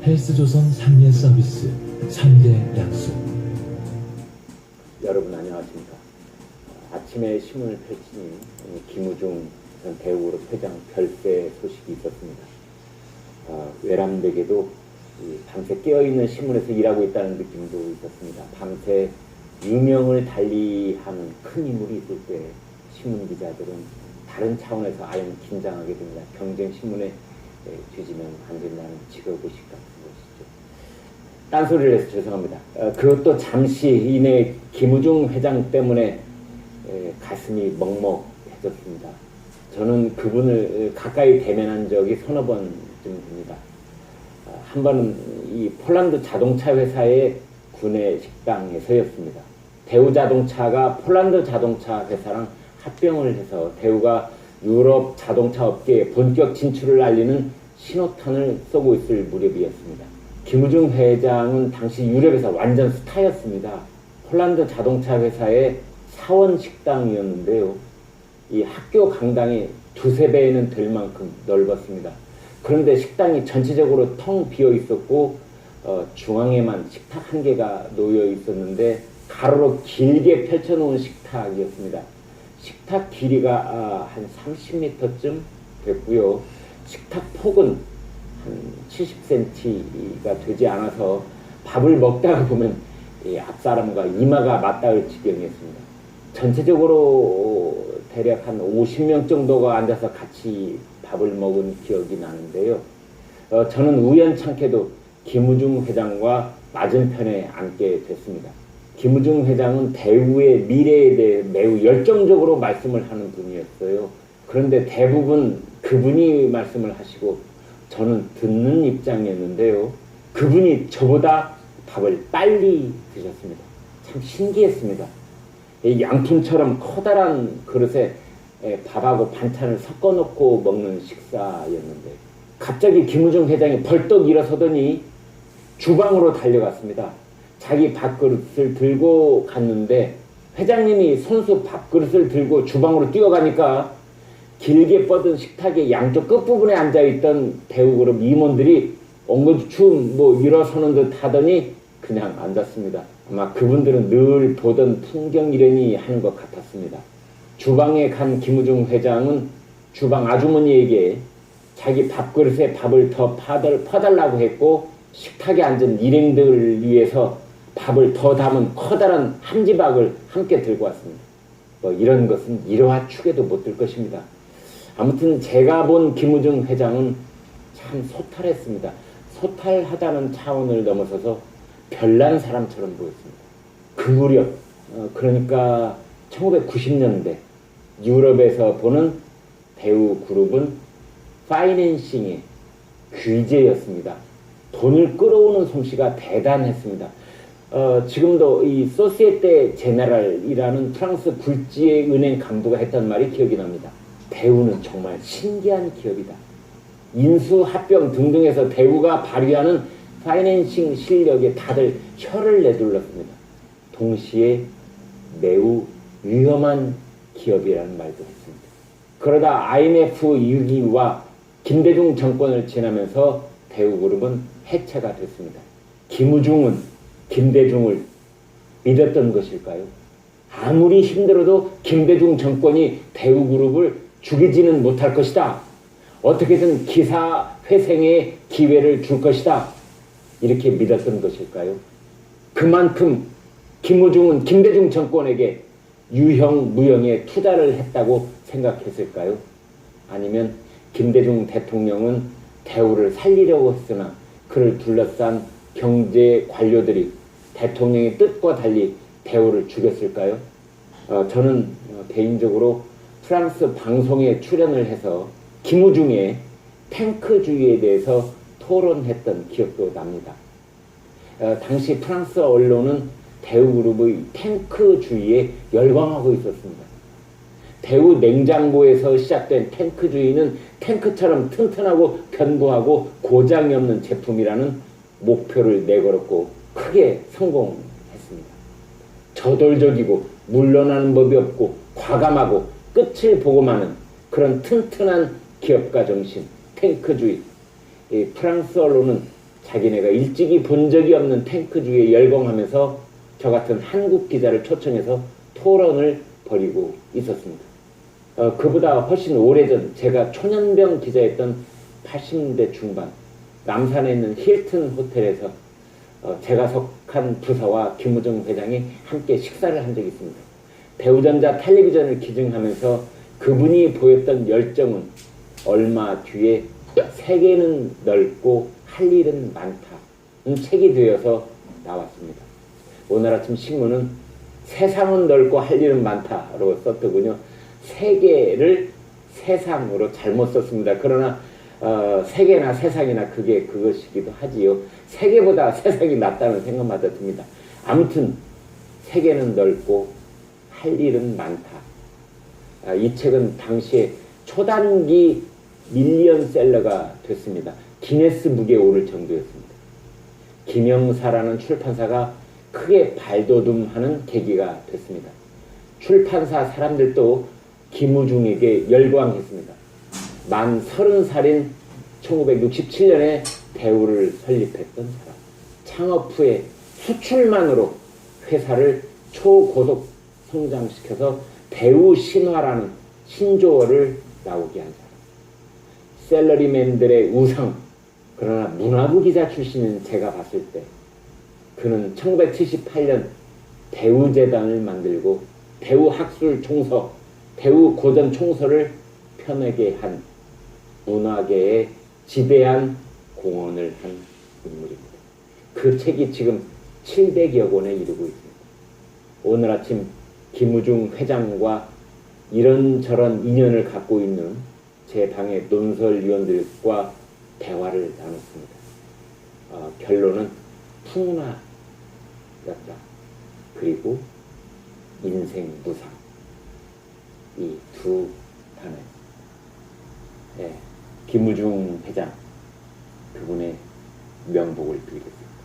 헬스조선 3례 서비스 3대 약속. 여러분 안녕하십니까. 아침에 신문을 펼치니 김우중 전 대우그룹 회장 별세 소식이 있었습니다. 외람되게도 밤새 깨어있는 신문에서 일하고 있다는 느낌도 있었습니다. 밤새 유명을 달리하는 큰 인물이 있을 때 신문 기자들은 다른 차원에서 아예 긴장하게 됩니다. 경쟁 신문에 뒤지면 안 된다는 직업의식 같은 것이죠. 딴소리를 해서 죄송합니다. 그것도 잠시 이내 김우중 회장 때문에 가슴이 먹먹해졌습니다. 저는 그분을 가까이 대면한 적이 서너 번쯤 됩니다. 한 번은 이 폴란드 자동차 회사의 구내 식당에서였습니다. 대우 자동차가 폴란드 자동차 회사랑 합병을 해서 대우가 유럽 자동차 업계에 본격 진출을 알리는 신호탄을 쏘고 있을 무렵이었습니다. 김우중 회장은 당시 유럽에서 완전 스타였습니다. 폴란드 자동차 회사의 사원 식당이었는데요. 이 학교 강당이 두세 배에는 될 만큼 넓었습니다. 그런데 식당이 전체적으로 텅 비어 있었고 중앙에만 식탁 한 개가 놓여 있었는데 가로로 길게 펼쳐놓은 식탁이었습니다. 식탁 길이가 한 30m쯤 됐고요. 식탁 폭은 한 70cm가 되지 않아서 밥을 먹다가 보면 앞사람과 이마가 맞닿을 지경이었습니다. 전체적으로 대략 한 50명 정도가 앉아서 같이 밥을 먹은 기억이 나는데요. 저는 우연찮게도 김우중 회장과 맞은편에 앉게 됐습니다. 김우중 회장은 대우의 미래에 대해 매우 열정적으로 말씀을 하는 분이었어요. 그런데 대부분 그분이 말씀을 하시고 저는 듣는 입장이었는데요. 그분이 저보다 밥을 빨리 드셨습니다. 참 신기했습니다. 양푼처럼 커다란 그릇에 밥하고 반찬을 섞어 놓고 먹는 식사였는데 갑자기 김우중 회장이 벌떡 일어서더니 주방으로 달려갔습니다. 자기 밥그릇을 들고 갔는데 회장님이 손수 밥그릇을 들고 주방으로 뛰어가니까 길게 뻗은 식탁의 양쪽 끝부분에 앉아있던 대우그룹 임원들이 엉거주춤 일어서는 듯 하더니 그냥 앉았습니다. 아마 그분들은 늘 보던 풍경이려니 하는 것 같았습니다. 주방에 간 김우중 회장은 주방 아주머니에게 자기 밥그릇에 밥을 더 퍼달라고 했고 식탁에 앉은 일행들을 위해서 밥을 더 담은 커다란 함지박을 함께 들고 왔습니다. 이런 것은 이러한 축에도 못 들 것입니다. 아무튼 제가 본 김우중 회장은 참 소탈했습니다. 소탈하다는 차원을 넘어서서 별난 사람처럼 보였습니다. 그 무렵 그러니까 1990년대 유럽에서 보는 대우 그룹은 파이낸싱의 귀재였습니다. 돈을 끌어오는 솜씨가 대단했습니다. 지금도 이 소시에테 제네랄이라는 프랑스 굴지의 은행 간부가 했던 말이 기억이 납니다. 대우는 정말 신기한 기업이다. 인수, 합병 등등에서 대우가 발휘하는 파이낸싱 실력에 다들 혀를 내둘렀습니다. 동시에 매우 위험한 기업이라는 말도 했습니다. 그러다 IMF 위기와 김대중 정권을 지나면서 대우그룹은 해체가 됐습니다. 김우중은 김대중을 믿었던 것일까요? 아무리 힘들어도 김대중 정권이 대우그룹을 죽이지는 못할 것이다. 어떻게든 기사 회생의 기회를 줄 것이다. 이렇게 믿었던 것일까요? 그만큼 김우중은 김대중 정권에게 유형, 무형에 투자를 했다고 생각했을까요? 아니면 김대중 대통령은 대우를 살리려고 했으나 그를 둘러싼 경제 관료들이 대통령의 뜻과 달리 대우를 죽였을까요? 저는 개인적으로 프랑스 방송에 출연을 해서 김우중의 탱크주의에 대해서 토론했던 기억도 납니다. 당시 프랑스 언론은 대우그룹의 탱크주의에 열광하고 있었습니다. 대우 냉장고에서 시작된 탱크주의는 탱크처럼 튼튼하고 견고하고 고장이 없는 제품이라는 목표를 내걸었고 크게 성공했습니다. 저돌적이고 물러나는 법이 없고 과감하고 끝을 보고 마는 그런 튼튼한 기업가 정신, 탱크주의. 프랑스 언론은 자기네가 일찍이 본 적이 없는 탱크주의에 열광하면서 저 같은 한국 기자를 초청해서 토론을 벌이고 있었습니다. 그보다 훨씬 오래전 제가 초년병 기자였던 80년대 중반 남산에 있는 힐튼 호텔에서 제가 속한 부서와 김무중 회장이 함께 식사를 한 적이 있습니다. 배우전자 텔레비전을 기증하면서 그분이 보였던 열정은 얼마 뒤에 세계는 넓고 할 일은 많다 책이 되어서 나왔습니다. 오늘 아침 신문은 세상은 넓고 할 일은 많다로 썼더군요. 세계를 세상으로 잘못 썼습니다. 그러나 세계나 세상이나 그것이기도 하지요. 세계보다 세상이 낫다는 생각마다 듭니다. 아무튼 세계는 넓고 할 일은 많다. 이 책은 당시에 초단기 밀리언셀러가 됐습니다. 기네스북에 오를 정도였습니다. 김영사라는 출판사가 크게 발돋움하는 계기가 됐습니다. 출판사 사람들도 김우중에게 열광했습니다. 만 30살인 1967년에 대우를 설립했던 사람. 창업 후에 수출만으로 회사를 초고속 성장시켜서 대우 신화라는 신조어를 나오게 한 사람. 셀러리맨들의 우상. 그러나 문화부 기자 출신인 제가 봤을 때 그는 1978년 대우재단을 만들고 대우학술 총서, 대우고전 총서를 펴내게 한 문화계에 지대한 공헌을 한 인물입니다. 그 책이 지금 700여 권에 이르고 있습니다. 오늘 아침 김우중 회장과 이런저런 인연을 갖고 있는 제 당의 논설위원들과 대화를 나눴습니다. 결론은 풍운하였다. 그리고 인생 무상. 이 두 단어. 김우중 회장 그분의 명복을 빌겠습니다.